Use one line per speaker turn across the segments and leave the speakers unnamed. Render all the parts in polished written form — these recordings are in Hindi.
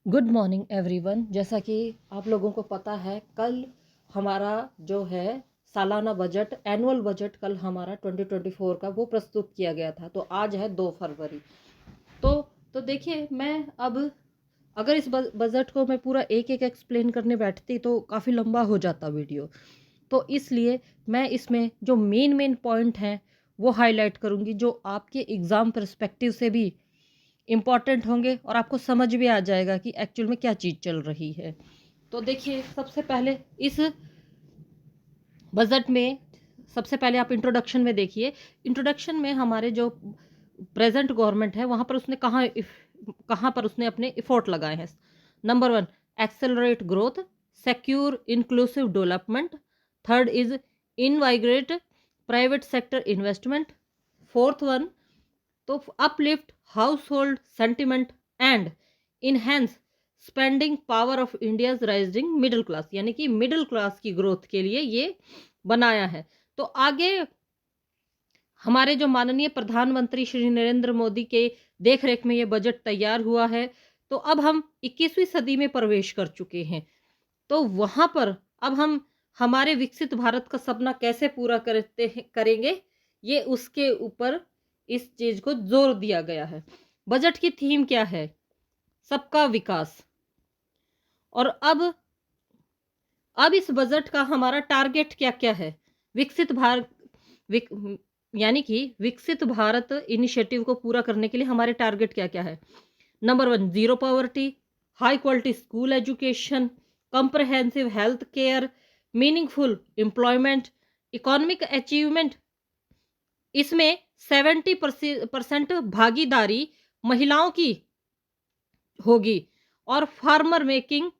Good morning everyone. जैसा कि आप लोगों को पता है, कल हमारा जो है सालाना बजट, एनुअल बजट कल हमारा 2024 का वो प्रस्तुत किया गया था। तो आज है 2 फरवरी। तो तो देखिए, मैं अब अगर इस बजट को मैं पूरा एक एक एक्सप्लेन करने बैठती तो काफ़ी लंबा हो जाता वीडियो। तो इसलिए मैं इसमें जो मेन मेन पॉइंट हैं वो हाईलाइट करूँगी, जो आपके एग्ज़ाम पर्सपेक्टिव से भी इम्पॉर्टेंट होंगे और आपको समझ भी आ जाएगा कि एक्चुअल में क्या चीज़ चल रही है। तो देखिए, सबसे पहले इस बजट में, सबसे पहले आप इंट्रोडक्शन में देखिए। इंट्रोडक्शन में हमारे जो प्रेजेंट गवर्नमेंट है वहाँ पर उसने कहाँ पर उसने अपने इफोर्ट लगाए हैं। Number 1, accelerate growth, secure inclusive development. Third is invigorate private sector investment. Fourth one, to uplift household sentiment and enhance spending power of India's rising middle class, यानी कि मिडिल क्लास की ग्रोथ के लिए ये बनाया है। तो आगे हमारे जो माननीय प्रधानमंत्री श्री नरेंद्र मोदी के देखरेख में ये बजट तैयार हुआ है। तो अब हम 21वीं सदी में प्रवेश कर चुके हैं। तो वहां पर अब हम हमारे विकसित भारत का सपना कैसे पूरा करेंगे, ये उसके ऊपर इस चीज को जोर दिया गया है। बजट की थीम क्या है? सबका विकास। और अब इस बजट का हमारा टारगेट क्या क्या है? विकसित भारत विक, यानी कि विकसित भारत इनिशिएटिव को पूरा करने के लिए हमारे टारगेट क्या क्या है? Number 1, zero poverty, high quality school education, comprehensive health care, meaningful employment, economic achievement. इसमें 70% भागीदारी महिलाओं की होगी। और farmer making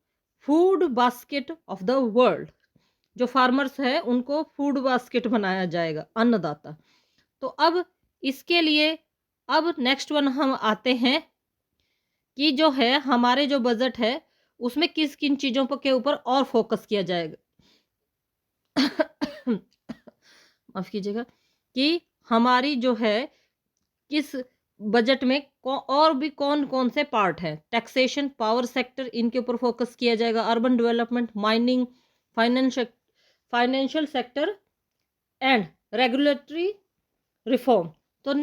food basket of the world, जो फार्मर्स है उनको फूड बास्केट बनाया जाएगा, अन्नदाता। तो अब इसके लिए अब नेक्स्ट वन हम आते हैं कि जो है हमारे जो बजट है उसमें किस किन चीजों पर के ऊपर और फोकस किया जाएगा। माफ कीजिएगा। कि हमारी जो है किस बजट में और भी कौन कौन से पार्ट है। टैक्सेशन, पावर सेक्टर, इनके ऊपर फोकस किया जाएगा। Urban development, mining, financial financial sector and regulatory reform. तो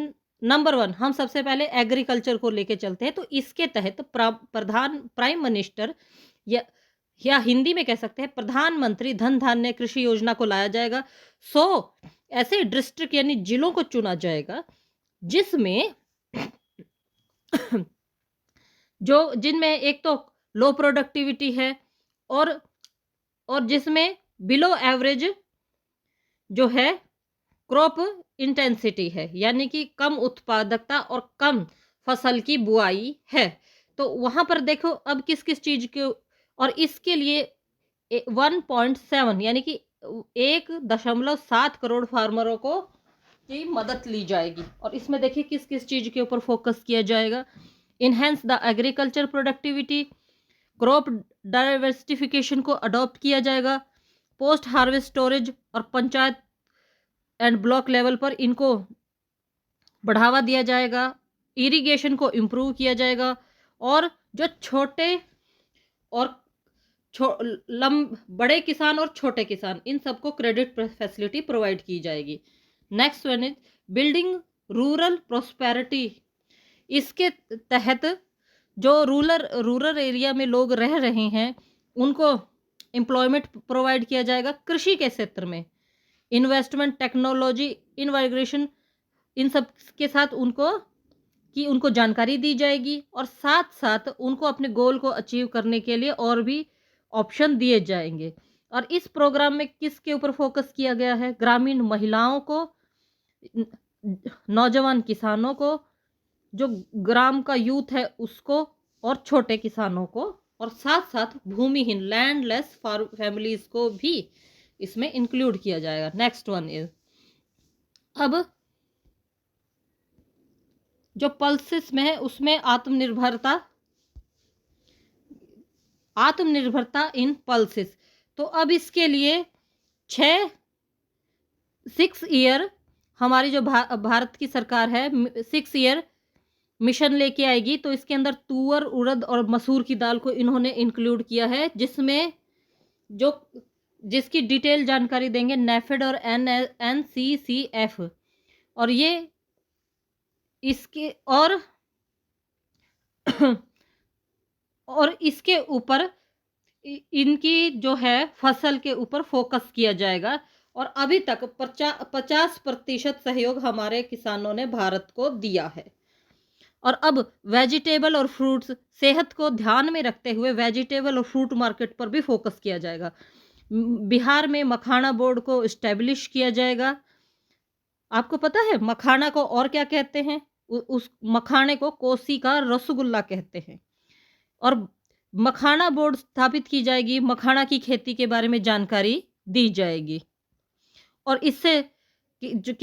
नंबर 1, हम सबसे पहले एग्रीकल्चर को लेके चलते हैं। तो इसके तहत प्राइम मिनिस्टर या हिंदी में कह सकते हैं प्रधानमंत्री धन धान्य कृषि योजना को लाया जाएगा। ऐसे डिस्ट्रिक्ट यानी जिलों को चुना जाएगा जिसमें जिनमें एक तो लो प्रोडक्टिविटी है और जिसमें बिलो एवरेज जो है क्रॉप इंटेंसिटी है, यानी कि कम उत्पादकता और कम फसल की बुआई है। तो वहां पर देखो अब किस किस चीज के, और इसके लिए 1.7 यानी कि 1.7 करोड़ फार्मरों को की मदद ली जाएगी। और इसमें देखिए किस किस चीज के ऊपर फोकस किया जाएगा। Enhance the agriculture productivity, crop diversification को अडॉप्ट किया जाएगा। पोस्ट हार्वेस्ट स्टोरेज और पंचायत एंड ब्लॉक लेवल पर इनको बढ़ावा दिया जाएगा। इरिगेशन को इम्प्रूव किया जाएगा। और जो छोटे और बड़े किसान और छोटे किसान, इन सबको क्रेडिट फैसिलिटी प्रोवाइड की जाएगी। Next one is building rural prosperity. इसके तहत जो रूरल एरिया में लोग रह रहे हैं उनको एम्प्लॉयमेंट प्रोवाइड किया जाएगा। कृषि के क्षेत्र में इन्वेस्टमेंट, टेक्नोलॉजी, इनवाइग्रेशन, इन सब के साथ उनको जानकारी दी जाएगी। और साथ साथ उनको अपने गोल को अचीव करने के लिए और भी ऑप्शन दिए जाएंगे। और इस प्रोग्राम में किसके ऊपर फोकस किया गया है? ग्रामीण महिलाओं को, नौजवान किसानों को, जो ग्राम का यूथ है उसको, और छोटे किसानों को, और साथ साथ भूमिहीन लैंडलेस फैमिलीज को भी इसमें इंक्लूड किया जाएगा। नेक्स्ट वन इज अब जो पल्सेस में है उसमें आत्मनिर्भरता इन पल्सेस। तो अब इसके लिए 6 ईयर हमारी जो भारत की सरकार है, 6 ईयर मिशन लेके आएगी, तो इसके अंदर तुअर, उड़द और मसूर की दाल को इन्होंने इंक्लूड किया है, जिसमें जो जिसकी डिटेल जानकारी देंगे नेफेड और NCCF। और ये इसके और इसके ऊपर इनकी जो है फसल के ऊपर फोकस किया जाएगा। और अभी तक 50% सहयोग हमारे किसानों ने भारत को दिया है। और अब वेजिटेबल और फ्रूट्स, सेहत को ध्यान में रखते हुए वेजिटेबल और फ्रूट मार्केट पर भी फोकस किया जाएगा। बिहार में मखाना बोर्ड को इस्टेब्लिश किया जाएगा। आपको पता है मखाना को और क्या कहते हैं? उस मखाने को कोसी का रसगुल्ला कहते हैं। और मखाना बोर्ड स्थापित की जाएगी, मखाना की खेती के बारे में जानकारी दी जाएगी। और इससे जो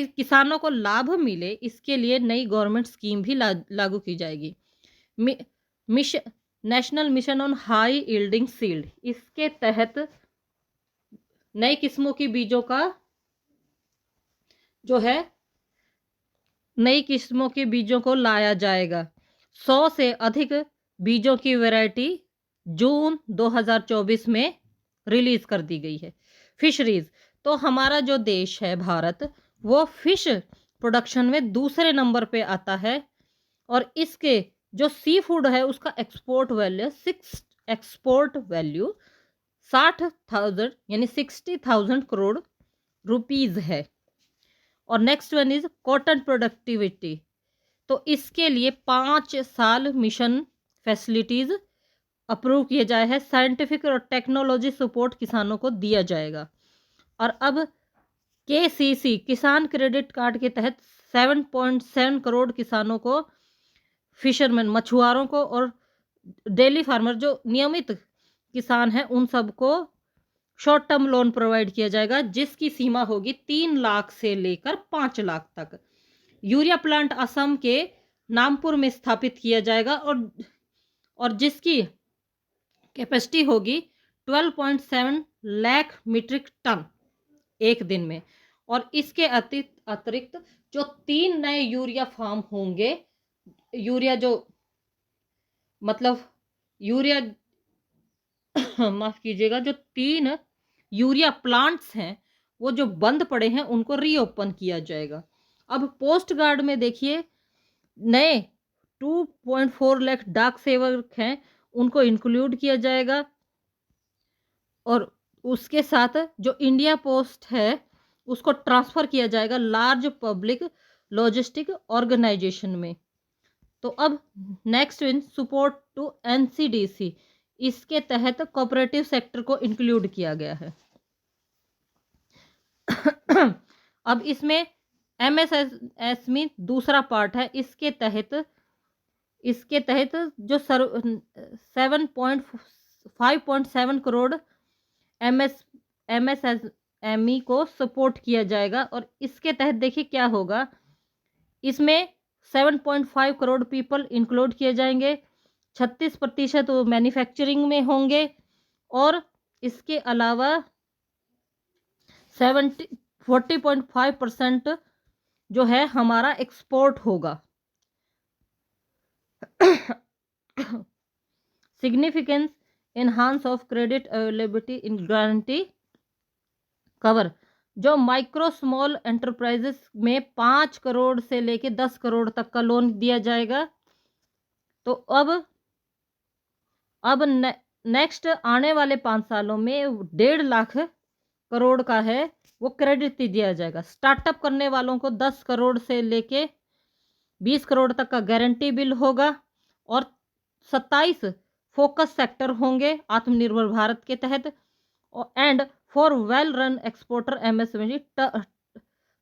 किसानों को लाभ मिले, इसके लिए नई गवर्नमेंट स्कीम भी लागू की जाएगी। National mission on high yielding seed, इसके तहत नई किस्मों की बीजों का जो है नई किस्मों के बीजों को लाया जाएगा। 100 से अधिक बीजों की वैरायटी जून 2024 में रिलीज कर दी गई है। फिशरीज, तो हमारा जो देश है भारत, वो फिश प्रोडक्शन में दूसरे नंबर पे आता है। और इसके जो सी फूड है उसका एक्सपोर्ट वैल्यू 60,000 यानी 60,000 करोड़ रुपीज है। और next one is cotton productivity, तो इसके लिए 5 साल मिशन फैसिलिटीज अप्रूव किए जाए हैं। साइंटिफिक और टेक्नोलॉजी सपोर्ट किसानों को दिया जाएगा। और अब KCC किसान क्रेडिट कार्ड के तहत 7.7 करोड़ किसानों को, फिशरमैन मछुआरों को और डेली फार्मर जो नियमित किसान हैं उन सबको शॉर्ट टर्म लोन प्रोवाइड किया जाएगा, जिसकी सीमा होगी 3 लाख से लेकर 5 लाख तक। यूरिया प्लांट असम के नामपुर में स्थापित किया जाएगा और जिसकी कैपेसिटी होगी 12.7 लाख मीट्रिक टन एक दिन में। और इसके अतिरिक्त जो 3 नए यूरिया फार्म होंगे, माफ कीजिएगा, जो 3 यूरिया प्लांट्स हैं वो जो बंद पड़े हैं उनको रीओपन किया जाएगा। अब पोस्ट गार्ड में देखिए, नए 2.4 लाख डाक सेवक हैं, उनको इंक्लूड किया जाएगा। और उसके साथ जो इंडिया पोस्ट है उसको ट्रांसफर किया जाएगा लार्ज पब्लिक लॉजिस्टिक ऑर्गेनाइजेशन में। तो अब next in support to NCDC, इसके तहत कोऑपरेटिव सेक्टर को इंक्लूड किया गया है। अब इसमें MSME दूसरा पार्ट है। इसके तहत जो 5.7 करोड़ MSME को सपोर्ट किया जाएगा। और इसके तहत देखिए क्या होगा, इसमें 7.5 करोड़ पीपल इंक्लूड किए जाएंगे, 36% वो मैन्युफैक्चरिंग में होंगे। और इसके अलावा 40.5% जो है हमारा एक्सपोर्ट होगा। Significance enhance of credit availability in guarantee cover, जो माइक्रो स्मॉल एंटरप्राइजेस में 5 करोड़ से लेके 10 करोड़ तक का लोन दिया जाएगा। तो अब नेक्स्ट आने वाले 5 सालों में 1.5 लाख करोड़ का है वो क्रेडिट दिया जाएगा। स्टार्टअप करने वालों को 10 करोड़ से लेके 20 करोड़ तक का गारंटी बिल होगा। और 27 फोकस सेक्टर होंगे आत्मनिर्भर भारत के तहत। And for well run exporter MSME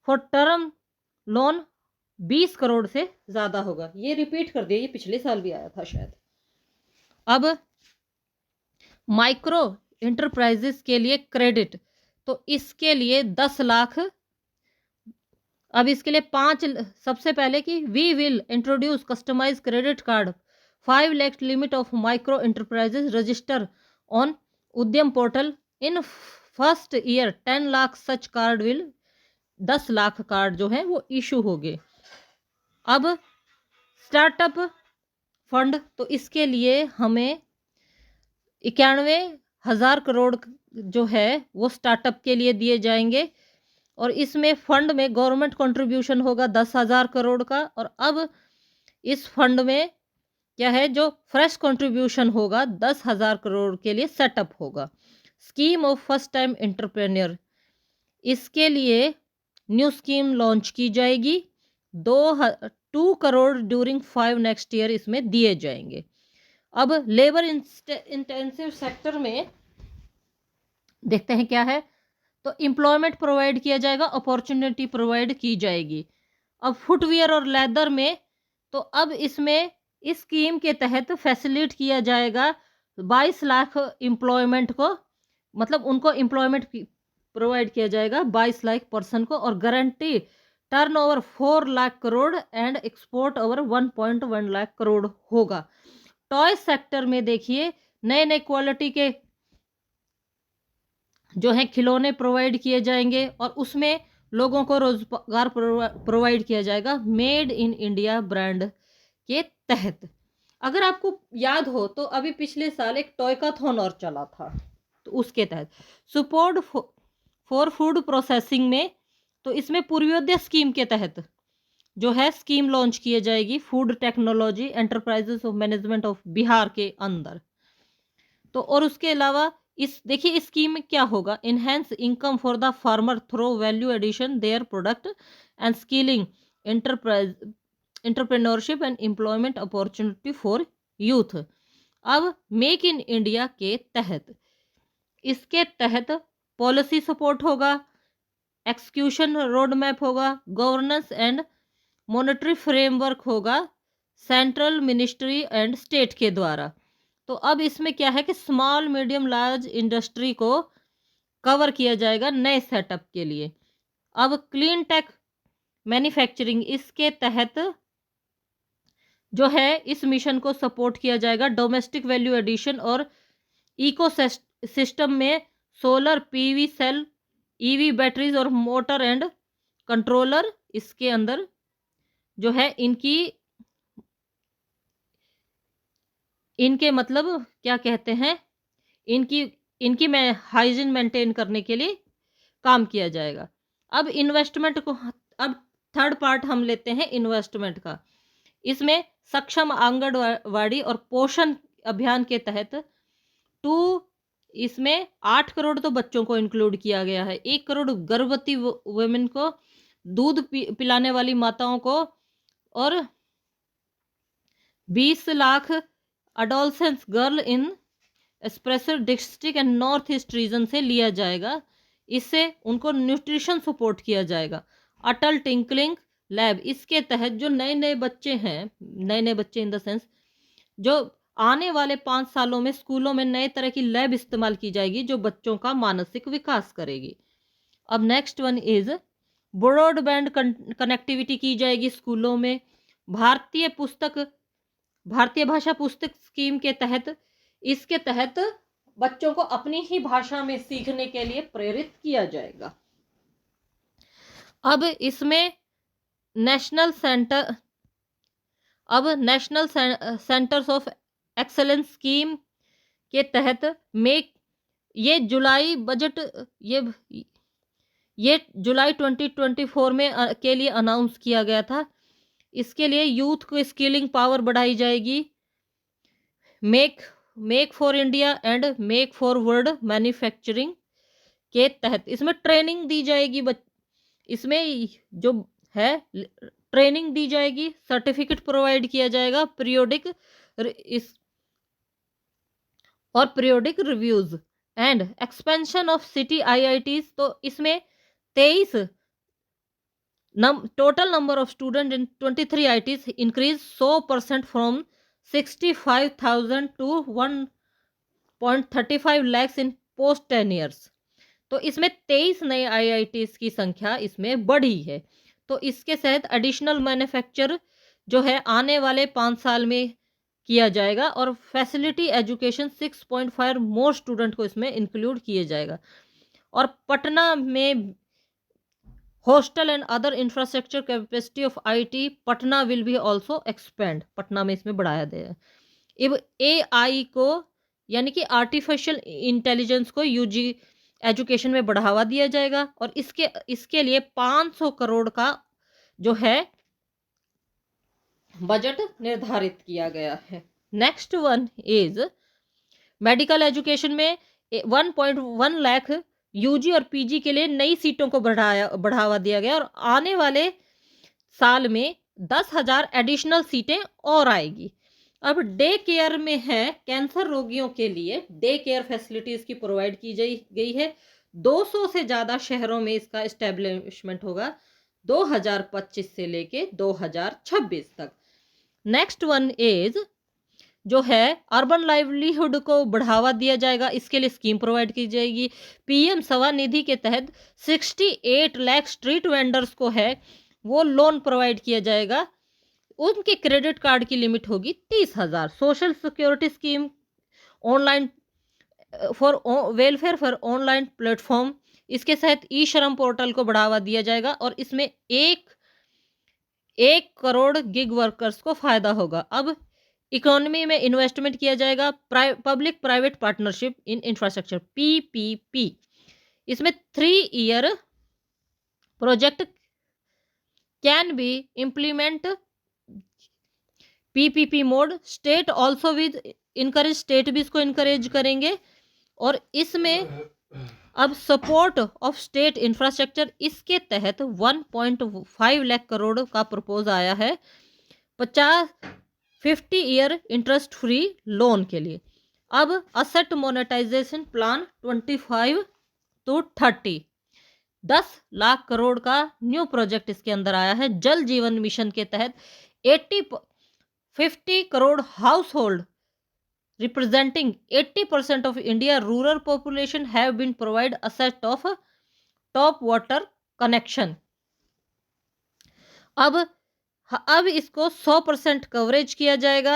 for term loan 20 crore से ज़्यादा होगा। ये रिपीट कर दिया, ये पिछले साल भी आया था शायद। अब माइक्रो एंटरप्राइजेस के लिए क्रेडिट, तो इसके लिए 10 लाख। अब इसके लिए सबसे पहले कि we will introduce customize credit card 5 lakh limit of micro enterprises register on Udyam portal in first year 10 lakh such card will 10 lakh card जो है वो इशू हो गए। अब स्टार्टअप फंड, तो इसके लिए हमें 91,000 करोड़ जो है वो स्टार्टअप के लिए दिए जाएंगे, और इसमें फंड में गवर्नमेंट कंट्रीब्यूशन होगा 10,000 करोड़ का। और अब इस फंड में क्या है, जो फ्रेश कंट्रीब्यूशन होगा 10,000 करोड़ के लिए सेटअप होगा। Scheme of first time entrepreneur, इसके लिए न्यू स्कीम लॉन्च की जाएगी। 2 करोड़ ड्यूरिंग 5 नेक्स्ट ईयर इसमें दिए जाएंगे। अब लेबर इंटेंसिव सेक्टर में देखते हैं क्या है। तो एम्प्लॉयमेंट प्रोवाइड किया जाएगा, अपॉर्चुनिटी प्रोवाइड की जाएगी। अब फुटवियर और लेदर में, तो अब इसमें इस स्कीम के तहत फैसिलिटेट किया जाएगा 22 लाख एम्प्लॉयमेंट को, मतलब उनको एम्प्लॉयमेंट प्रोवाइड किया जाएगा 22 लाख पर्सन को, और guarantee turnover 4 lakh crore and export over 1.1 lakh crore होगा। टॉय सेक्टर में देखिए नए नए क्वालिटी के जो है खिलौने प्रोवाइड किए जाएंगे, और उसमें लोगों को रोजगार प्रोवाइड किया जाएगा मेड इन इंडिया ब्रांड के तहत। अगर आपको याद हो तो अभी पिछले साल एक टॉयकाथॉन और चला था, तो उसके तहत सपोर्ट फॉर फूड प्रोसेसिंग में, तो इसमें पूर्वोदय स्कीम के तहत जो है स्कीम लॉन्च किए जाएगी food technology enterprises of management of Bihar के अंदर। तो और उसके अलावा इस देखिए इस स्कीम में क्या होगा, enhance income for the farmer through value addition their product and skilling entrepreneurship and employment opportunity for youth. अब मेक इन इंडिया के तहत, इसके तहत पॉलिसी सपोर्ट होगा, एक्सक्यूशन रोड मैप होगा, गवर्नेंस एंड मॉनेटरी फ्रेमवर्क होगा सेंट्रल मिनिस्ट्री एंड स्टेट के द्वारा। तो अब इसमें क्या है कि स्मॉल मीडियम लार्ज इंडस्ट्री को कवर किया जाएगा नए सेटअप के लिए। अब क्लीन टेक मैन्युफैक्चरिंग, इसके तहत जो है इस मिशन को सपोर्ट किया जाएगा डोमेस्टिक वैल्यू एडिशन और इको सिस्टम में solar PV cell, EV batteries और मोटर एंड कंट्रोलर, इसके अंदर जो है इनके मतलब क्या कहते हैं, इनकी मैं हाइजीन मेंटेन करने के लिए काम किया जाएगा। अब इन्वेस्टमेंट को, अब थर्ड पार्ट हम लेते हैं इन्वेस्टमेंट का। इसमें सक्षम आंगनवाड़ी और पोषण अभियान के तहत इसमें 8 करोड़ तो बच्चों को इंक्लूड किया गया है, 1 करोड़ गर्भवती वुमेन को, दूध पिलाने वाली माताओं को, और 20 lakh adolescence girl in aspirational district and north east region से लिया जाएगा। इससे उनको न्यूट्रिशन सपोर्ट किया जाएगा। अटल टिंकलिंग लैब, इसके तहत जो नए नए बच्चे हैं, नए नए बच्चे इन द सेंस जो आने वाले 5 सालों में स्कूलों में नए तरह की लैब इस्तेमाल की जाएगी जो बच्चों का मानसिक विकास करेगी। अब next one is broadband connectivity की जाएगी स्कूलों में। भारतीय भाषा पुस्तक स्कीम के तहत, इसके तहत बच्चों को अपनी ही भाषा में सीखने के लिए प्रेरित किया जाएगा। अब इसमें national centres of excellence scheme के तहत ये जुलाई 2024 में के लिए अनाउंस किया गया था। इसके लिए यूथ को स्किलिंग पावर बढ़ाई जाएगी। Make for India and make for world manufacturing के तहत इसमें ट्रेनिंग दी जाएगी। इसमें जो है ट्रेनिंग दी जाएगी, सर्टिफिकेट प्रोवाइड किया जाएगा, periodic reviews and expansion of city IITs. तो इसमें 23 total number of student in 23 ITs increase 100% from 65,000 to 1.35 lakhs इन पोस्ट 10 years। तो इसमें 23 नए आईआईटीज की संख्या इसमें बढ़ी है। तो इसके तहत एडिशनल मैन्युफैक्चर जो है आने वाले 5 साल में किया जाएगा, और फैसिलिटी एजुकेशन 6.5 मोर स्टूडेंट को इसमें इंक्लूड किया जाएगा। और पटना में hostel and other infrastructure capacity of IT Patna will be also expand, Patna में इसमें बढ़ाया गया है। अब एआई को यानी कि आर्टिफिशियल इंटेलिजेंस को यूजी एजुकेशन में बढ़ावा दिया जाएगा और इसके इसके लिए 500 करोड़ का जो है बजट निर्धारित किया गया है। Next one is medical education में 1.1 लाख यूजी और पीजी के लिए नई सीटों को बढ़ावा दिया गया और आने वाले साल में 10,000 एडिशनल सीटें और आएगी। अब डे केयर में है, कैंसर रोगियों के लिए डे केयर फैसिलिटीज की प्रोवाइड की गई है। 200 से ज़्यादा शहरों में इसका इस्टेब्लिशमेंट होगा 2025 से लेके 2026 तक। नेक्स्ट वन इज जो है अर्बन लाइवलीहुड को बढ़ावा दिया जाएगा, इसके लिए स्कीम प्रोवाइड की जाएगी। पीएम स्वनिधि के तहत 68 लाख स्ट्रीट वेंडर्स को है वो लोन प्रोवाइड किया जाएगा, उनके क्रेडिट कार्ड की लिमिट होगी 30,000। Social security scheme online for welfare for online platform, इसके तहत ई श्रम पोर्टल को बढ़ावा दिया जाएगा और इसमें 1 करोड़ गिग वर्कर्स को फायदा होगा। अब इकोनॉमी में इन्वेस्टमेंट किया जाएगा, public private partnership in infrastructure PPP, इसमें 3 year project can be implement PPP mode. State also with encourage, state भी इसको इनकरेज करेंगे और इसमें अब सपोर्ट ऑफ स्टेट इंफ्रास्ट्रक्चर, इसके तहत 1.5 लाख करोड़ का प्रपोज आया है 50 ईयर इंटरेस्ट फ्री लोन के लिए। अब asset monetisation plan 25 to 30, 10 lakh crore का न्यू प्रोजेक्ट इसके अंदर आया है। जल जीवन मिशन के तहत 50 crore house hold representing 80% of India rural population have been provided a set of top water connection। अब इसको 100% कवरेज किया जाएगा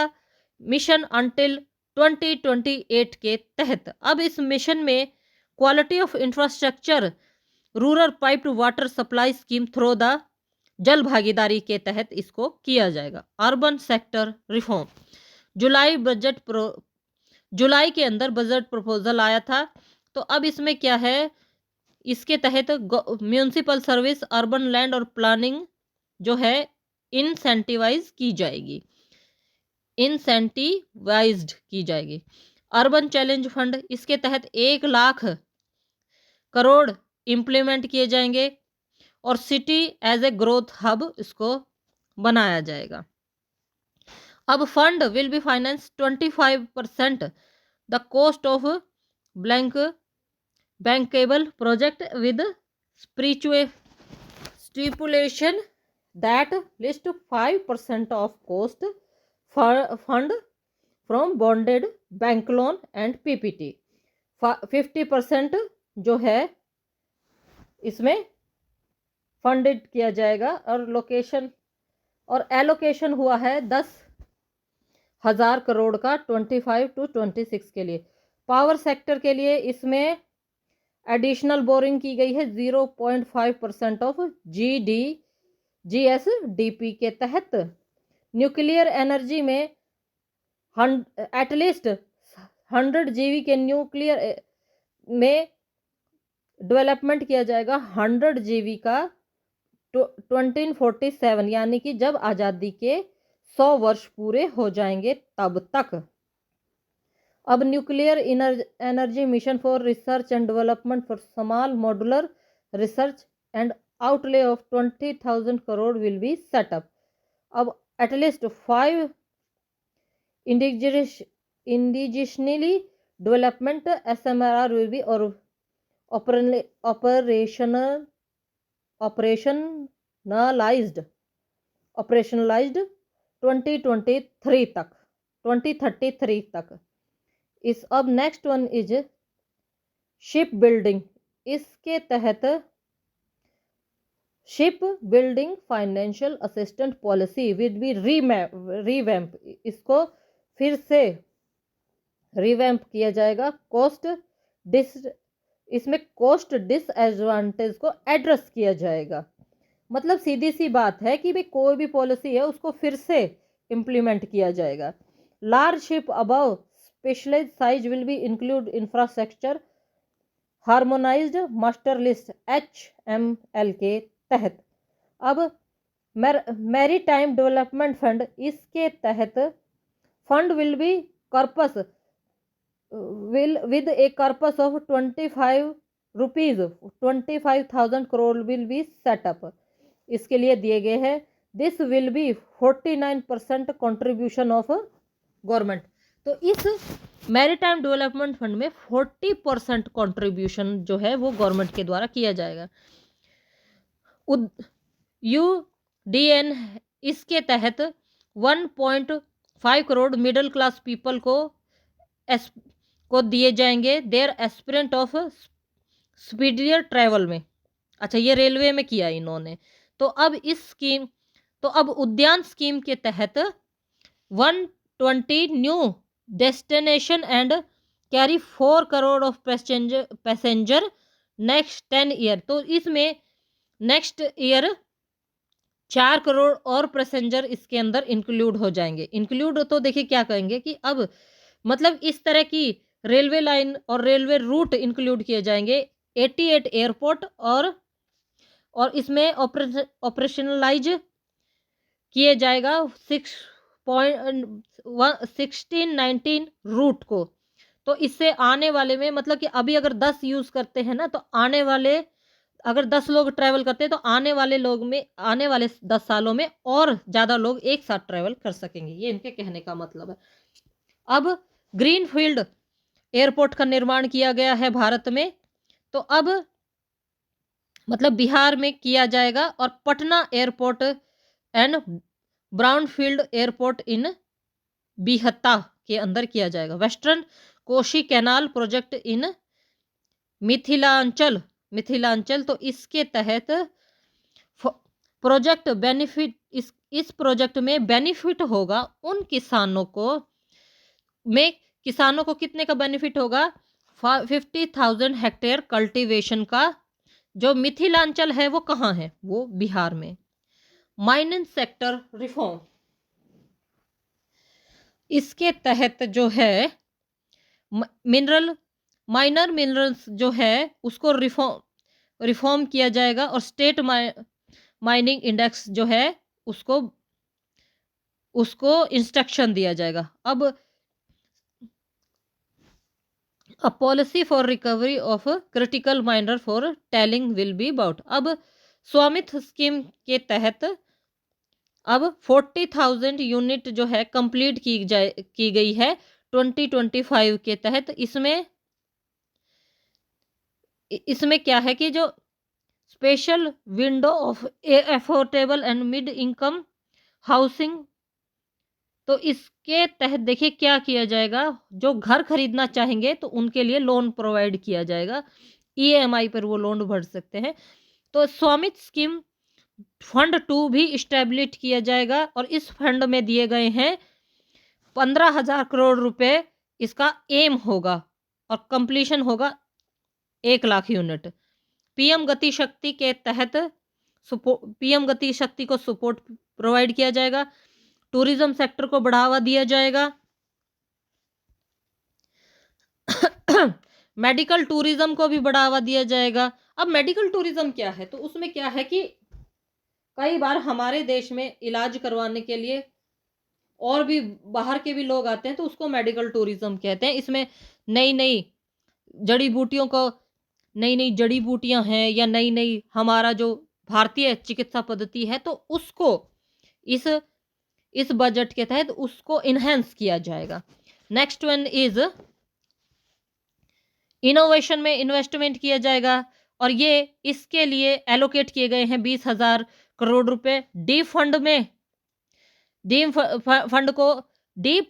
मिशन अंटिल 2028 के तहत। अब इस मिशन में quality of infrastructure rural piped water supply scheme through the Jal Bhagidari के तहत इसको किया जाएगा। अर्बन सेक्टर रिफॉर्म, जुलाई के अंदर बजट प्रपोजल आया था, तो अब इसमें क्या है, इसके तहत म्यूनिसिपल सर्विस अर्बन लैंड और प्लानिंग जो है इंसेंटिवाइज्ड की जाएगी। अर्बन चैलेंज फंड, इसके तहत 1 लाख करोड़ इम्प्लीमेंट किए जाएंगे और city as a growth hub इसको बनाया जाएगा। अब fund will be finance 25% the cost of bankable project with stipulation that list 5% of cost fund from bonded bank loan and PPT। 50% जो है इसमें फंडेड किया जाएगा और एलोकेशन हुआ है 10,000 करोड़ का 25 to 26 के लिए। पावर सेक्टर के लिए इसमें एडिशनल बोरिंग की गई है 0.5% ऑफ GSDP के तहत। न्यूक्लियर एनर्जी में एटलीस्ट 100 GW के न्यूक्लियर में डेवलपमेंट किया जाएगा 100 GW का 2047, यानी कि जब आज़ादी के 100 वर्ष पूरे हो जाएंगे तब तक। अब nuclear energy mission for research and development for small modular research and outlay of 20,000 crore will be set up। अब at least 5 indigenously development SMR will be operationalized 2033 तक। इस अब next one is ship building, इसके तहत ship building financial assistant policy with be revamp, इसको फिर से रिवैम्प किया जाएगा। इसमें कॉस्ट डिसएडवांटेज को एड्रेस किया जाएगा। मतलब सीधी सी बात है कि भाई कोई भी पॉलिसी है उसको फिर से इम्प्लीमेंट किया जाएगा। Large ship above specialised size will be include infrastructure harmonised master list HML के तहत। अब मैरीटाइम डेवलपमेंट फंड, इसके तहत fund will be corpus will with a corpus of 25,000 crore will be set up। इसके लिए दिए गए हैं this will be 49% contribution of government. तो इस मैरीटाइम डेवलपमेंट फंड में 40% कंट्रीब्यूशन जो है वो गवर्नमेंट के द्वारा किया जाएगा। UDN इसके तहत 1.5 करोड़ मिडिल क्लास पीपल को दिए जाएंगे there aspirant of speedier travel में। अच्छा, ये रेलवे में किया इन्होंने। तो अब उद्यान स्कीम के तहत 120 new destination and carry 4 crore of passenger next 10 year. तो इसमें नेक्स्ट ईयर 4 करोड़ और पैसेंजर इसके अंदर इंक्लूड हो जाएंगे। इंक्लूड तो देखिए क्या कहेंगे कि अब मतलब इस तरह की रेलवे लाइन और रेलवे रूट इंक्लूड किए जाएंगे। 88 एयरपोर्ट और इसमें ऑपरेशनलाइज किए जाएगा 1619 रूट को। तो इससे आने वाले में मतलब कि अभी अगर 10 यूज़ करते हैं ना, तो आने वाले अगर 10 लोग ट्रैवल करते हैं तो आने वाले 10 सालों में और ज़्यादा लोग एक साथ ट्रैवल कर सकेंगे। ये इनके कहने का मतलब है। अब ग्रीनफील्ड एयरपोर्ट का निर्माण किया गया है भारत में, तो अब मतलब बिहार में किया जाएगा। और Patna airport and brownfield airport in Bihta के अंदर किया जाएगा। Western Koshi canal project in Mithilanchal, तो इसके तहत प्रोजेक्ट बेनिफिट, इस प्रोजेक्ट में बेनिफिट होगा उन किसानों को कितने का बेनिफिट होगा? 50,000 हेक्टेयर कल्टीवेशन का। जो मिथिलांचल है वो कहाँ है? वो बिहार में। माइनिंग सेक्टर रिफॉर्म, इसके तहत जो है माइनर मिनरल्स जो है उसको रिफॉर्म किया जाएगा और स्टेट माइनिंग इंडेक्स जो है उसको इंस्ट्रक्शन दिया जाएगा। अब a policy for recovery of critical minor for telling will be about. अब स्वामित्व स्कीम के तहत अब 40,000 यूनिट जो है कंप्लीट की गई है 2025 के तहत। इसमें क्या है कि जो special window of affordable and mid income housing, तो इसके तहत देखिए क्या किया जाएगा। जो घर खरीदना चाहेंगे तो उनके लिए लोन प्रोवाइड किया जाएगा, EMI पर वो लोन भर सकते हैं। तो स्वामित्व स्कीम फंड 2 भी इस्टेब्लिश किया जाएगा और इस फंड में दिए गए हैं 15,000 करोड़ रुपए। इसका एम होगा और कंप्लीशन होगा 1 लाख यूनिट। PM गति शक्ति के तहत PM गति शक्ति को सपोर्ट प्रोवाइड किया जाएगा। टूरिज्म सेक्टर को बढ़ावा दिया जाएगा। मेडिकल टूरिज्म को भी बढ़ावा दिया जाएगा। अब मेडिकल टूरिज्म क्या है? तो उसमें क्या है कि कई बार हमारे देश में इलाज करवाने के लिए और भी बाहर के भी लोग आते हैं, तो उसको मेडिकल टूरिज्म कहते हैं। इसमें नई नई जड़ी बूटियां हैं या नई हमारा जो भारतीय चिकित्सा पद्धति है, तो उसको इस बजट के तहत उसको इनहेंस किया जाएगा। नेक्स्ट वन इज इनोवेशन में इन्वेस्टमेंट किया जाएगा और ये इसके लिए एलोकेट किए गए हैं 20,000 करोड़ रुपए। Deep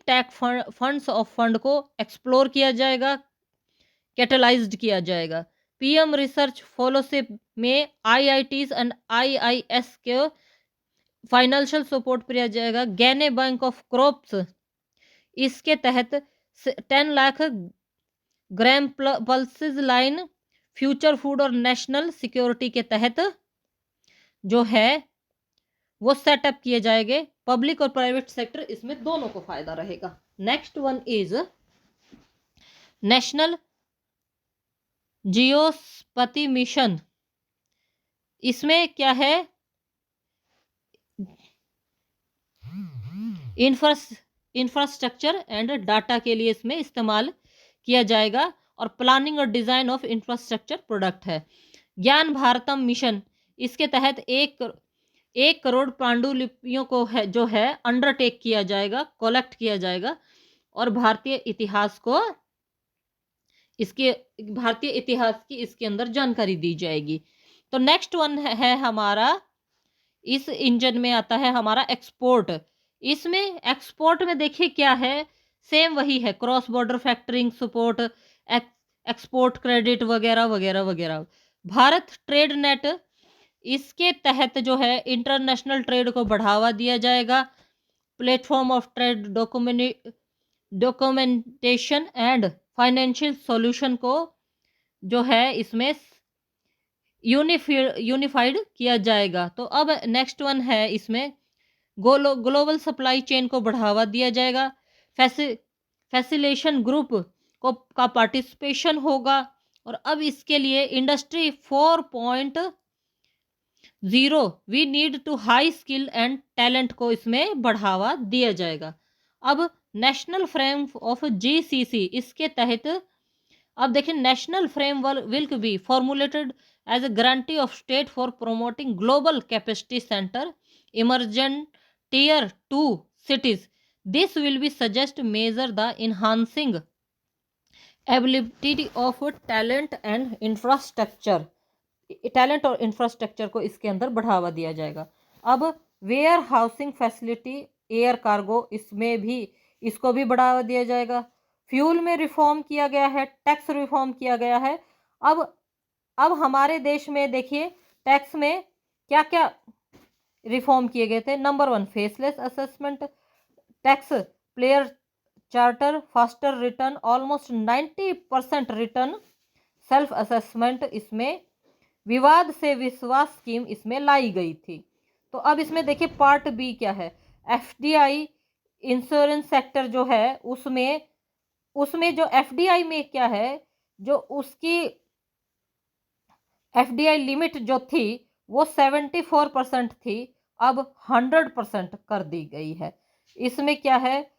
tech funds of fund को एक्सप्लोर किया जाएगा, कैटलाइज्ड किया जाएगा। PM रिसर्च फेलोशिप में IITs एंड IIS के फाइनेंशियल सपोर्ट किया जाएगा। गैने बैंक ऑफ क्रॉप्स, इसके तहत 10 लाख ग्राम पल्सेस लाइन फ्यूचर फूड और नेशनल सिक्योरिटी के तहत जो है वो सेटअप किए जाएंगे। पब्लिक और प्राइवेट सेक्टर इसमें दोनों को फायदा रहेगा। Next one is national geospatial mission. इसमें क्या है, इंफ्रास्ट्रक्चर एंड डाटा के लिए इसमें इस्तेमाल किया जाएगा और प्लानिंग और डिजाइन ऑफ इंफ्रास्ट्रक्चर प्रोडक्ट है। ज्ञान भारतम मिशन, इसके तहत 1 करोड़ पांडुलिपियों को है जो है अंडरटेक किया जाएगा, कलेक्ट किया जाएगा और भारतीय इतिहास की इसके अंदर जानकारी दी जाएगी। तो नेक्स्ट वन है हमारा, इस इंजन में आता है हमारा एक्सपोर्ट। इसमें एक्सपोर्ट में देखिए क्या है, सेम वही है, cross border factoring support, export credit वगैरह वगैरह वगैरह। भारत ट्रेड नेट, इसके तहत जो है इंटरनेशनल ट्रेड को बढ़ावा दिया जाएगा। Platform of trade documentation and financial solution को जो है इसमें यूनिफाइड किया जाएगा। तो अब नेक्स्ट वन है, इसमें ग्लोबल सप्लाई चेन को बढ़ावा दिया जाएगा। फैसिलेशन ग्रुप का पार्टिसिपेशन होगा। और अब इसके लिए industry 4.0 we need to high skill and talent को इसमें बढ़ावा दिया जाएगा। अब नेशनल फ्रेम ऑफ जीसीसी, इसके तहत अब देखिए national framework will be formulated as a guarantee of state for promoting global capacity centre emergent tier 2 cities. This will be suggest measure the enhancing ability of talent and infrastructure. Talent और इंफ्रास्ट्रक्चर को इसके अंदर बढ़ावा दिया जाएगा। अब warehousing facility, air cargo, इसमें भी इसको भी बढ़ावा दिया जाएगा। फ्यूल में रिफॉर्म किया गया है, टैक्स रिफॉर्म किया गया है। अब हमारे देश में देखिए टैक्स में क्या क्या रिफॉर्म किए गए थे। Number 1, faceless assessment tax, player charter, faster return, almost 90% return, self assessment, इसमें विवाद से विश्वास स्कीम इसमें लाई गई थी। तो अब इसमें देखिए पार्ट बी क्या है, एफडीआई इंश्योरेंस सेक्टर जो है उसमें जो एफडीआई में क्या है, जो उसकी एफडीआई लिमिट जो थी वो 74% थी, अब 100% कर दी गई है। इसमें क्या है,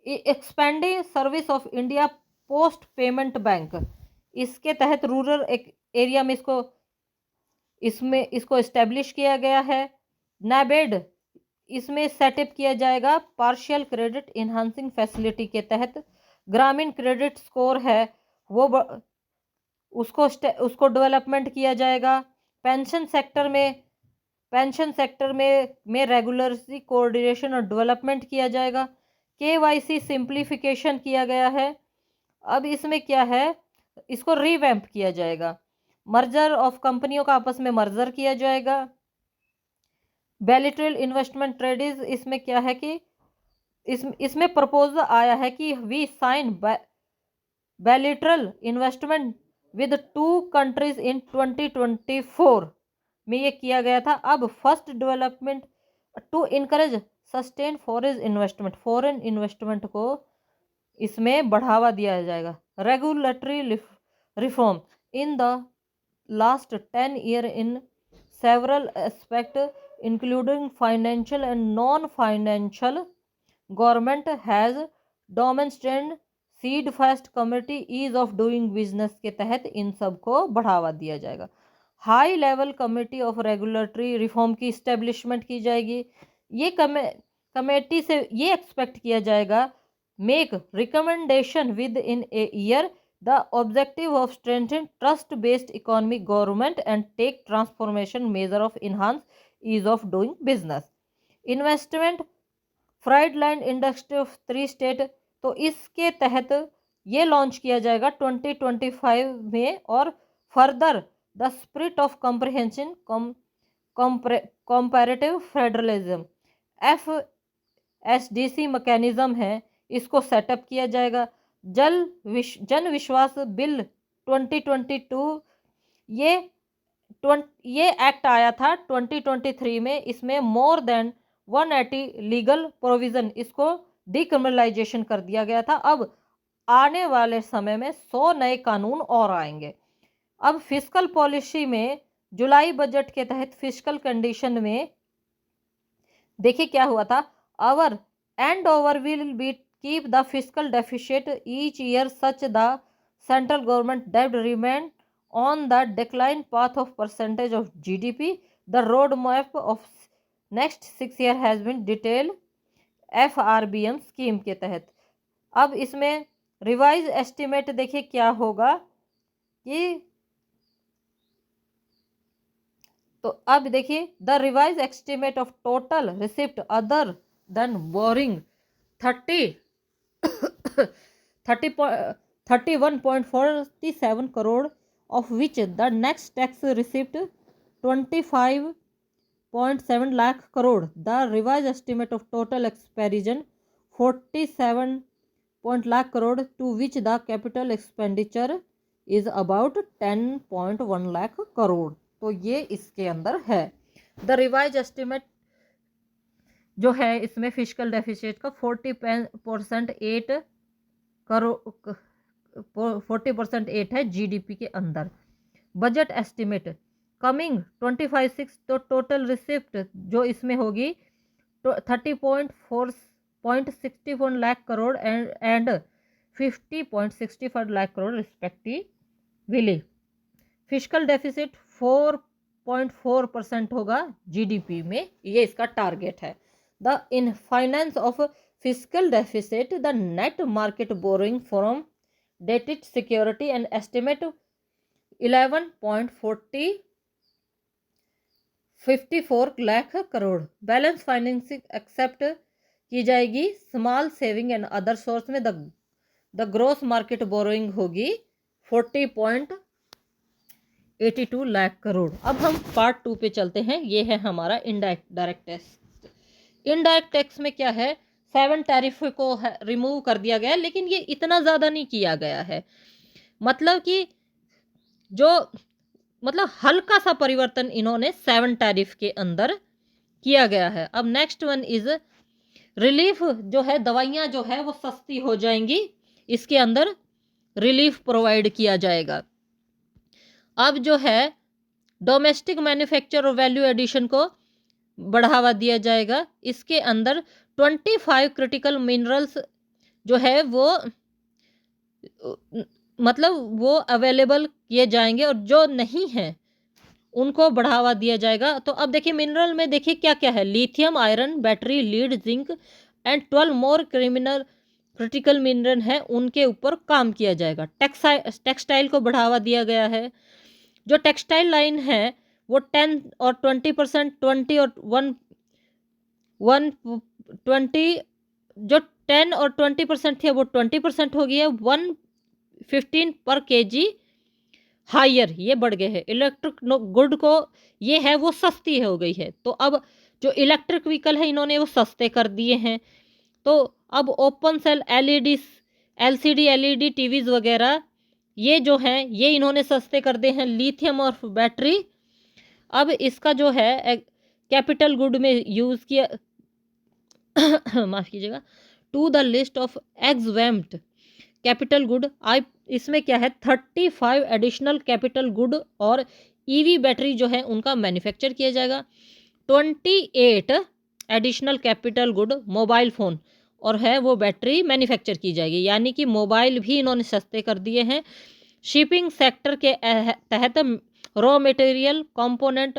expanding service of India post payment bank, इसके तहत रूरल एरिया में इसको एस्टेब्लिश किया गया है। नाबेड, इसमें सेटअप किया जाएगा पार्शियल क्रेडिट इन्हांसिंग फैसिलिटी के तहत। ग्रामीण क्रेडिट स्कोर है वो उसको डेवलपमेंट किया जाएगा। पेंशन सेक्टर में रेगुलरली कोऑर्डिनेशन और डेवलपमेंट किया जाएगा। केवाईसी सिंप्लीफिकेशन किया गया है। अब इसमें क्या है, इसको रिवैम्प किया जाएगा। मर्जर ऑफ कंपनियों का आपस में मर्जर किया जाएगा। बैलिट्रल इन्वेस्टमेंट ट्रेडिस, इसमें क्या है कि इसमें प्रपोजल आया है कि we sign bilateral investment with 2 countries in 2024 में ये किया गया था। अब first development to encourage sustain foreign investment को इसमें बढ़ावा दिया जाएगा। Regulatory reform in the last 10 year in several aspects including financial and non-financial, government has demonstrated seed first community ease of doing business के तहत इन सब को बढ़ावा दिया जाएगा। High level committee of regulatory reform की इस्टेब्लिशमेंट की जाएगी। ये कमेटी से ये एक्सपेक्ट किया जाएगा make recommendation within a year the objective of strengthen trust based economic government and tech transformation major of enhance ease of doing business. Investment fried land industry of 3 state, तो इसके तहत ये लॉन्च किया जाएगा 2025 में। और further the spirit of comprehension comparative federalism FSDC mechanism है, इसको सेटअप किया जाएगा। जन विश्वास बिल 2022 ये ये एक्ट आया था 2023 में। इसमें मोर देन 180 लीगल प्रोविजन, इसको डिक्रिमिनलाइजेशन कर दिया गया था। अब आने वाले समय में 100 नए कानून और आएंगे। अब फिस्कल पॉलिसी में जुलाई बजट के तहत फिस्कल कंडीशन में देखिए क्या हुआ था। Our and over will be keep the fiscal deficit each year such the central government डेब्ट remain on the decline path of percentage of GDP. The roadmap of next 6 year has been detailed FRBM scheme के तहत। अब इसमें रिवाइज एस्टिमेट देखिए क्या होगा कि, तो अब देखिए the revise estimate of total receipt other than boring 31.47 crore, of which the next tax receipt 25.7 lakh crore. The revised estimate of total expenditure 47 lakh crore, to which the capital expenditure is about 10.1 lakh crore. तो ये इसके अंदर है। द रिवाइज एस्टिमेट जो है इसमें फिस्कल डेफिसिट का 40% है जीडीपी के अंदर। बजट एस्टिमेट कमिंग 25/6, तो टोटल रिसिप्ट जो इसमें होगी 30.61 lakh crore and 50.65 lakh crore respectively. Fiscal deficit 4.4% होगा जीडीपी में, ये इसका टारगेट है। The in finance of fiscal deficit the net market borrowing from dated security and estimate 11.54 lakh crore. Balance financing accept की जाएगी small saving and other source में। द ग्रोस मार्केट बोरोइंग होगी 40.82 लाख करोड़। अब हम पार्ट 2 पे चलते हैं। ये है हमारा डायरेक्ट टैक्स। इनडायरेक्ट टैक्स में क्या है, 7 टैरिफ को रिमूव कर दिया गया है, लेकिन ये इतना ज़्यादा नहीं किया गया है। मतलब कि जो हल्का सा परिवर्तन इन्होंने 7 टैरिफ के अंदर किया गया है। अब नेक्स्ट वन इज रिलीफ, जो है दवाइयाँ जो है वो सस्ती हो जाएंगी, इसके अंदर रिलीफ प्रोवाइड किया जाएगा। अब जो है डोमेस्टिक मैन्युफैक्चर और वैल्यू एडिशन को बढ़ावा दिया जाएगा। इसके अंदर 25 क्रिटिकल मिनरल्स जो है वो वो अवेलेबल किए जाएंगे, और जो नहीं है उनको बढ़ावा दिया जाएगा। तो अब देखिए मिनरल में देखिए क्या क्या है, lithium, iron, battery, lead, zinc and 12 more critical mineral है, उनके ऊपर काम किया जाएगा। टेक्सटाइल को बढ़ावा दिया गया है। जो टेक्सटाइल लाइन है वो 10 और 20%, 20 और 120, जो 10 और 20% थी वो 20% हो गई है। 115 पर केजी हायर, ये बढ़ गए हैं। इलेक्ट्रिक गुड को ये है वो सस्ती हो गई है। तो अब जो इलेक्ट्रिक व्हीकल है इन्होंने वो सस्ते कर दिए हैं। तो अब open cell LCD LED TVs वगैरह ये जो हैं ये इन्होंने सस्ते कर दिए हैं। लिथियम और बैटरी अब इसका जो है कैपिटल गुड में यूज़ किया माफ़ कीजिएगा, to the list of exempt capital good. इसमें क्या है 35 एडिशनल कैपिटल गुड और ईवी बैटरी जो है उनका मैन्युफैक्चर किया जाएगा। 28 additional capital good mobile phone और है वो बैटरी मैन्युफैक्चर की जाएगी, यानी कि मोबाइल भी इन्होंने सस्ते कर दिए हैं। शिपिंग सेक्टर के तहत raw material component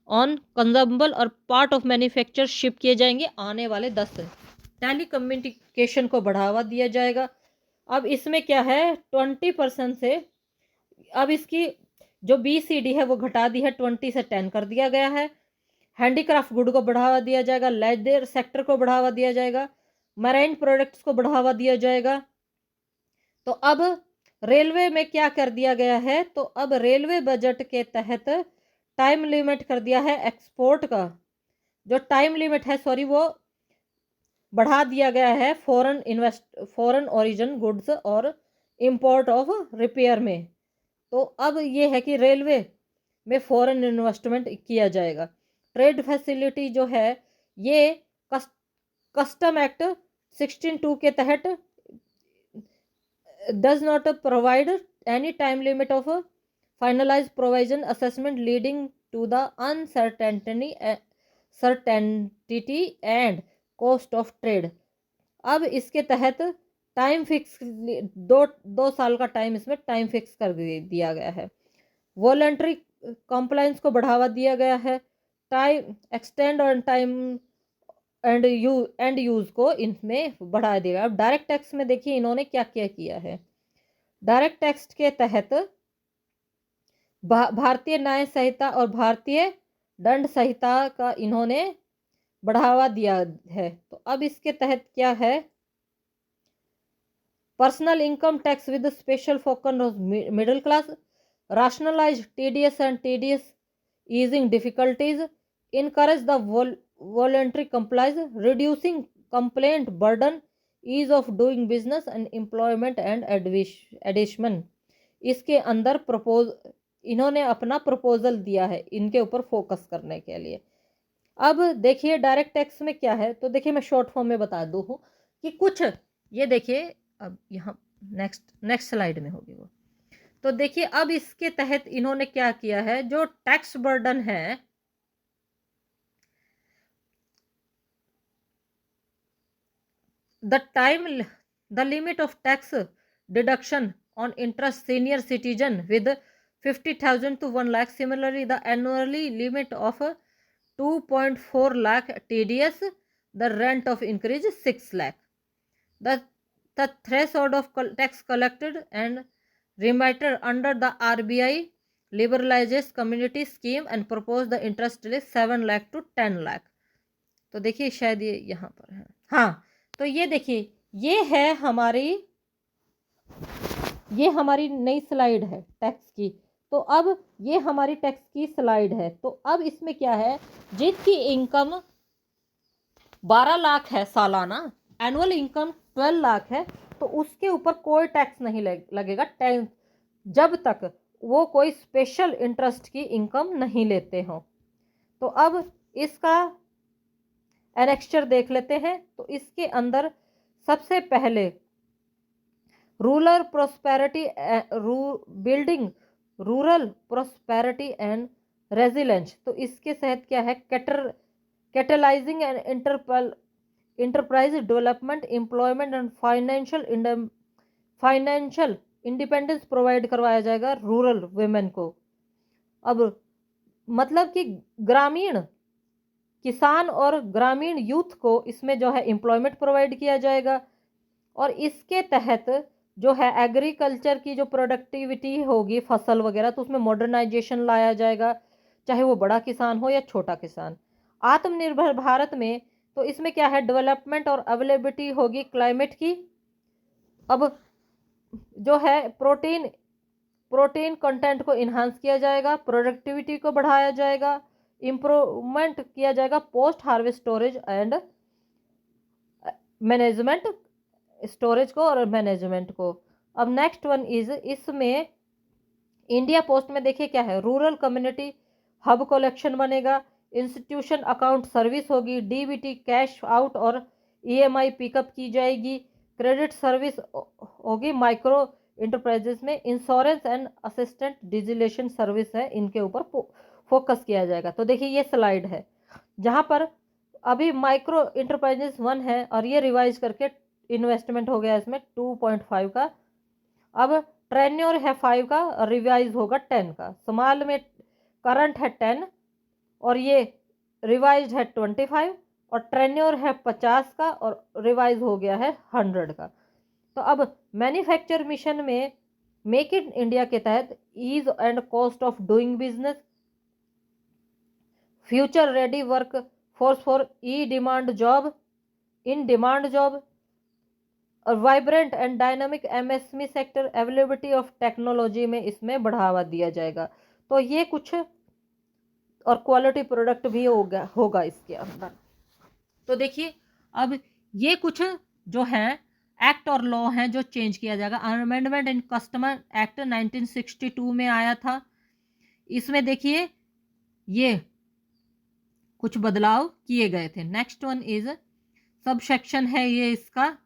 on consumable और पार्ट ऑफ मैन्युफैक्चर शिप किए जाएंगे आने वाले 10 दिन। टेली कम्युनिकेशन को बढ़ावा दिया जाएगा। अब इसमें क्या है 20% से अब इसकी जो BCD है वो घटा दी है, 20 से 10 कर दिया गया है। हैंडीक्राफ्ट गुड को बढ़ावा दिया जाएगा। लेदर सेक्टर को बढ़ावा दिया जाएगा। मैराइन प्रोडक्ट्स को बढ़ावा दिया जाएगा। तो अब रेलवे में क्या कर दिया गया है, तो अब रेलवे बजट के तहत टाइम लिमिट कर दिया है एक्सपोर्ट का। जो टाइम लिमिट है वो बढ़ा दिया गया है फॉरेन ओरिजिन गुड्स और इंपोर्ट ऑफ रिपेयर में। तो अब ये है कि रेलवे में फॉरेन इन्वेस्टमेंट किया जाएगा। ट्रेड फैसिलिटी जो है ये कस्टम एक्ट 16(2) के तहत does not provide any time limit of finalized provision assessment leading to the certainty and cost of trade। अब इसके तहत टाइम फिक्स दो साल का टाइम इसमें टाइम फिक्स कर दिया गया है। वॉलंटरी कंप्लायंस को बढ़ावा दिया गया है। Time extend on time and use को इनमें बढ़ा दिया। अब डायरेक्ट टैक्स में देखिए इन्होंने क्या क्या किया है। डायरेक्ट टैक्स के तहत भारतीय न्याय संहिता और भारतीय दंड संहिता का इन्होंने बढ़ावा दिया है। तो अब इसके तहत क्या है, personal income tax with special focus on middle class, rationalize tedious and tedious easing difficulties, encourage the voluntary compliance, reducing complaint burden, ease of doing business and employment and addition। इसके अंदर इन्होंने अपना प्रपोजल दिया है इनके ऊपर फोकस करने के लिए। अब देखिए डायरेक्ट टैक्स में क्या है, तो देखिए मैं शॉर्ट फॉर्म में बता दूँ हूँ कि कुछ ये देखिए, अब यहाँ नेक्स्ट स्लाइड में होगी वो। तो देखिए अब इसके तहत इन्होंने क्या किया है, जो टैक्स बर्डन है the limit of tax deduction on interest senior citizen with 50,000 to 1 lakh। Similarly the annually limit of 2.4 lakh TDS, the rent of increase 6 lakh। The threshold of tax collected and remitted under the RBI liberalizes community scheme and propose the interest rate 7 lakh to 10 lakh। तो देखिए शायद ये यहाँ पर है, हाँ। तो ये देखिए ये है हमारी नई स्लाइड है टैक्स की। तो अब ये हमारी टैक्स की स्लाइड है। तो अब इसमें क्या है, जिसकी इनकम 12 लाख है सालाना, एनुअल इनकम 12 लाख है, तो उसके ऊपर कोई टैक्स नहीं लगेगा जब तक वो कोई स्पेशल इंटरेस्ट की इनकम नहीं लेते हो। तो अब इसका एनेक्स्चर देख लेते हैं। तो इसके अंदर सबसे पहले rural prosperity building rural prosperity and resilience. तो इसके तहत क्या है, catalysing and enterprise development, employment and financial independence provide करवाया जाएगा रूरल वुमेन को। अब मतलब कि ग्रामीण किसान और ग्रामीण यूथ को इसमें जो है एम्प्लॉयमेंट प्रोवाइड किया जाएगा। और इसके तहत जो है एग्रीकल्चर की जो प्रोडक्टिविटी होगी फसल वगैरह, तो उसमें मॉडर्नाइजेशन लाया जाएगा, चाहे वो बड़ा किसान हो या छोटा किसान। आत्मनिर्भर भारत में तो इसमें क्या है, डेवलपमेंट और अवेलेबिलिटी होगी क्लाइमेट की। अब जो है प्रोटीन कंटेंट को इन्हांस किया जाएगा, प्रोडक्टिविटी को बढ़ाया जाएगा, इम्प्रूवमेंट किया जाएगा post harvest storage and management, storage को और मैनेजमेंट को। अब नेक्स्ट वन इज, इसमें इंडिया पोस्ट में देखिए क्या है, रूरल कम्युनिटी हब कलेक्शन बनेगा, इंस्टीट्यूशन अकाउंट सर्विस होगी, डीबीटी कैश आउट और ईएमआई पिकअप की जाएगी, क्रेडिट सर्विस होगी माइक्रो इंटरप्राइजेस में, इंश्योरेंस एंड असिस्टेंट डिजिलेशन सर्विस है, इनके ऊपर फोकस किया जाएगा। तो देखिए ये स्लाइड है जहाँ पर अभी माइक्रो इंटरप्राइजेस 1 है और ये रिवाइज करके इन्वेस्टमेंट हो गया इसमें 2.5 का। अब ट्रेन्योर है 5 का और रिवाइज होगा 10 का। स्मॉल में करंट है 10 और ये रिवाइज है 25 और ट्रेन्योर है 50 का और रिवाइज हो गया है 100 का। तो अब मैन्युफैक्चर मिशन में मेक इन इंडिया के तहत ease and cost of doing business, future ready work force for in demand job और vibrant and dynamic MSME sector, availability of technology में इसमें बढ़ावा दिया जाएगा। तो ये कुछ और क्वालिटी प्रोडक्ट भी होगा इसके अंदर। तो देखिए अब ये कुछ जो है एक्ट और लॉ हैं जो चेंज किया जाएगा। अमेंडमेंट इन कस्टमर एक्ट 1962 में आया था। इसमें देखिए ये कुछ बदलाव किए गए थे। Next one is sub section है ये इसका।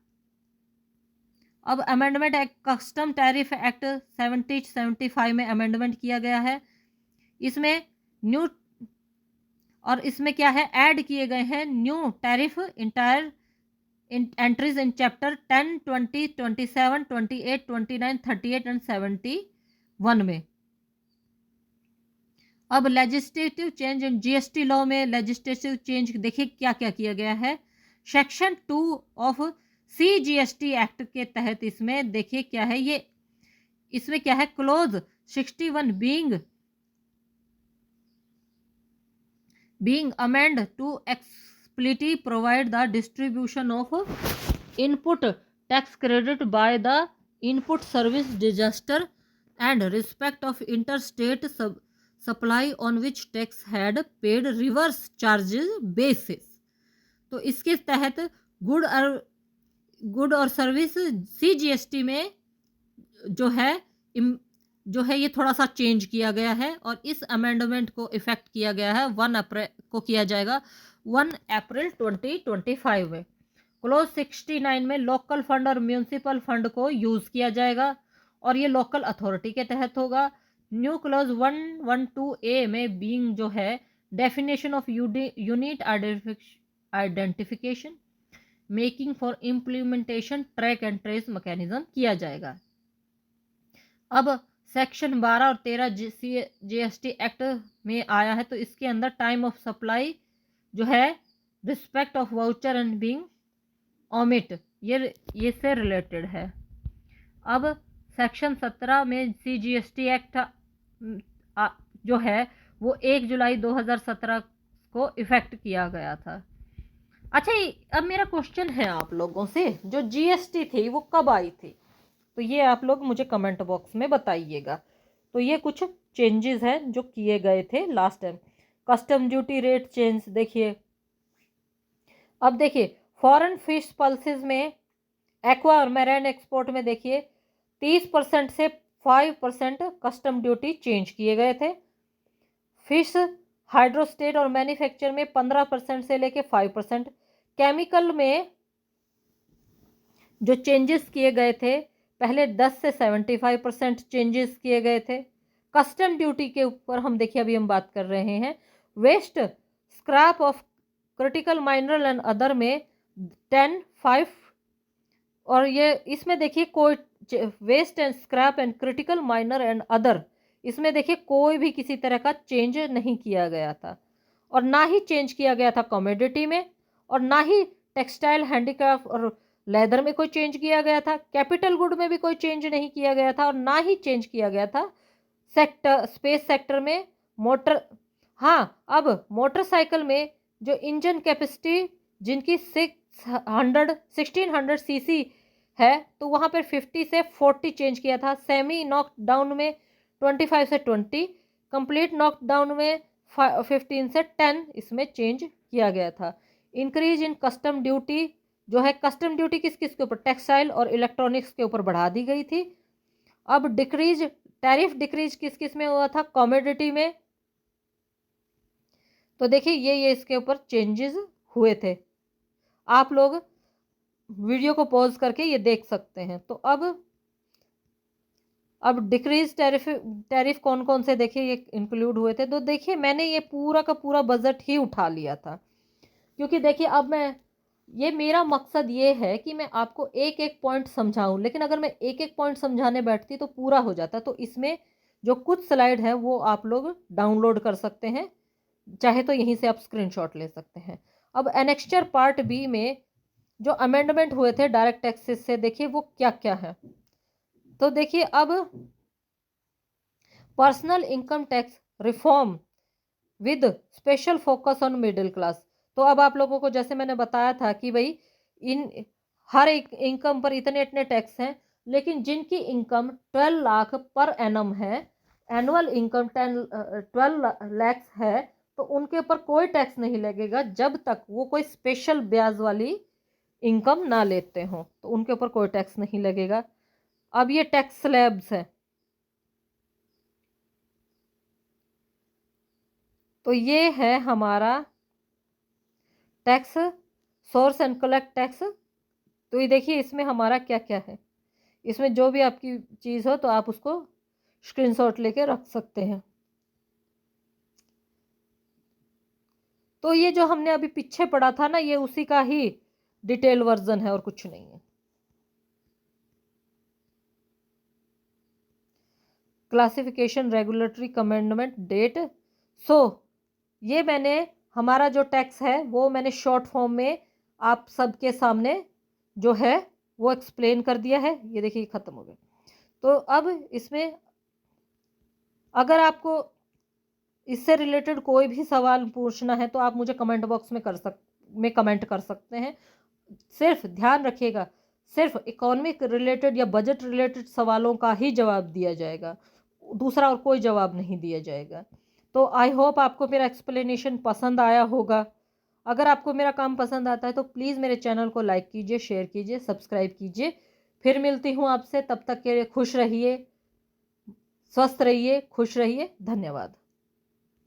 अब amendment act, custom tariff act 70-75 में अमेंडमेंट किया गया है। इसमें न्यू, और इसमें क्या है, ऐड किए गए हैं new tariff entire entries in chapter 10, 20, 27, 28, 29, 38 and 71 में। अब legislative change in GST law में लेजिस्लेटिव चेंज देखिए क्या क्या किया गया है। सेक्शन 2 ऑफ CGST एक्ट के तहत इसमें देखिए क्या है, ये इसमें क्या है, close 61 being amend to explicitly provide the distribution of input tax credit by the input service disaster and respect of interstate supply on which tax had paid reverse charges basis। तो इसके तहत गुड और सर्विस CGST में जो है ये थोड़ा सा चेंज किया गया है, और इस अमेंडमेंट को इफेक्ट किया गया है 1 अप्रैल को किया जाएगा 1 अप्रैल 2025 में। क्लोज 69 में लोकल फंड और म्यूनिसिपल फंड को यूज़ किया जाएगा और ये लोकल अथॉरिटी के तहत होगा। न्यू क्लोज 112A में बीइंग जो है definition of unit identification making for implementation track and trace mechanism किया जाएगा। अब सेक्शन 12 और 13 GST एक्ट में आया है, तो इसके अंदर टाइम ऑफ सप्लाई जो है respect of voucher and being omit ये से रिलेटेड है। अब सेक्शन 17 में CGST एक्ट जो है वो 1 जुलाई 2017 को इफेक्ट किया गया था। अच्छा, अब मेरा क्वेश्चन है आप लोगों से, जो GST थी वो कब आई थी? तो ये आप लोग मुझे कमेंट बॉक्स में बताइएगा। तो ये कुछ चेंजेस हैं जो किए गए थे last time. Custom duty rate change देखिए। अब देखिए फॉरेन फिश पल्सेस में एक्वा और मैरीन एक्सपोर्ट में देखिए 30% से 5% कस्टम ड्यूटी चेंज किए गए थे। फिश हाइड्रोस्टेट और मैन्युफैक्चर में 15% से लेके 5%। केमिकल में जो चेंजेस किए गए थे पहले 10 से 75% चेंजेस किए गए थे। कस्टम ड्यूटी के ऊपर हम देखिए अभी हम बात कर रहे हैं। Waste scrap of critical mineral and other में 10, 5 और ये इसमें देखिए कोई waste and scrap and critical minor and other, इसमें देखिए कोई भी किसी तरह का चेंज नहीं किया गया था, और ना ही चेंज किया गया था कमोडिटी में, और ना ही टेक्सटाइल हैंडीक्राफ्ट और लेदर में कोई चेंज किया गया था। कैपिटल गुड में भी कोई चेंज नहीं किया गया था, और ना ही चेंज किया गया था स्पेस सेक्टर में मोटर। हाँ, अब मोटरसाइकिल में जो इंजन कैपेसिटी जिनकी 1600 सीसी है, तो वहाँ पर 50 से 40 चेंज किया था। सेमी नॉक डाउन में 25 से 20, कंप्लीट नॉक डाउन में 15 से 10 इसमें चेंज किया गया था। इंक्रीज इन कस्टम ड्यूटी जो है, कस्टम ड्यूटी किस किस के ऊपर, टेक्सटाइल और इलेक्ट्रॉनिक्स के ऊपर बढ़ा दी गई थी। अब डिक्रीज, टैरिफ डिक्रीज किस किस में हुआ था, कमोडिटी में। तो देखिए ये इसके ऊपर चेंजेस हुए थे। आप लोग वीडियो को पॉज करके ये देख सकते हैं। तो अब डिक्रीज टैरिफ कौन कौन से देखिए ये इंक्लूड हुए थे। तो देखिए मैंने ये पूरा का पूरा बजट ही उठा लिया था, क्योंकि देखिए अब ये मेरा मकसद ये है कि मैं आपको एक एक पॉइंट समझाऊं, लेकिन अगर मैं एक एक पॉइंट समझाने बैठती तो पूरा हो जाता। तो इसमें जो कुछ स्लाइड है वो आप लोग डाउनलोड कर सकते हैं, चाहे तो यहीं से आप स्क्रीनशॉट ले सकते हैं। अब एनेक्स्चर पार्ट बी में जो अमेंडमेंट हुए थे डायरेक्ट टैक्सेस से, देखिए वो क्या क्या है। तो देखिए अब personal income tax reform with special focus on middle class. तो अब आप लोगों को जैसे मैंने बताया था कि भाई इन हर एक इनकम पर इतने इतने टैक्स हैं, लेकिन जिनकी इनकम 12 लाख पर एनम है, एनुअल इनकम 12 लाख है, तो उनके ऊपर कोई टैक्स नहीं लगेगा जब तक वो कोई स्पेशल ब्याज वाली इनकम ना लेते हों, तो उनके ऊपर कोई टैक्स नहीं लगेगा। अब ये टैक्स स्लैब्स है। तो ये है हमारा tax, source and collect tax. तो ये देखिए इसमें हमारा क्या क्या है, इसमें जो भी आपकी चीज़ हो तो आप उसको स्क्रीनशॉट लेके रख सकते हैं। तो ये जो हमने अभी पीछे पढ़ा था ना, ये उसी का ही डिटेल वर्जन है और कुछ नहीं है। Classification, regulatory commandment, date. So ये मैंने हमारा जो टैक्स है वो मैंने शॉर्ट फॉर्म में आप सबके सामने जो है वो एक्सप्लेन कर दिया है। ये देखिए ख़त्म हो गया। तो अब इसमें अगर आपको इससे रिलेटेड कोई भी सवाल पूछना है तो आप मुझे कमेंट बॉक्स में कमेंट कर सकते हैं। सिर्फ ध्यान रखिएगा, सिर्फ इकोनॉमिक रिलेटेड या बजट रिलेटेड सवालों का ही जवाब दिया जाएगा, दूसरा और कोई जवाब नहीं दिया जाएगा। तो आई होप आपको मेरा एक्सप्लेनेशन पसंद आया होगा। अगर आपको मेरा काम पसंद आता है तो प्लीज़ मेरे चैनल को लाइक कीजिए, शेयर कीजिए, सब्सक्राइब कीजिए। फिर मिलती हूँ आपसे, तब तक के लिए खुश रहिए, स्वस्थ रहिए, खुश रहिए। धन्यवाद।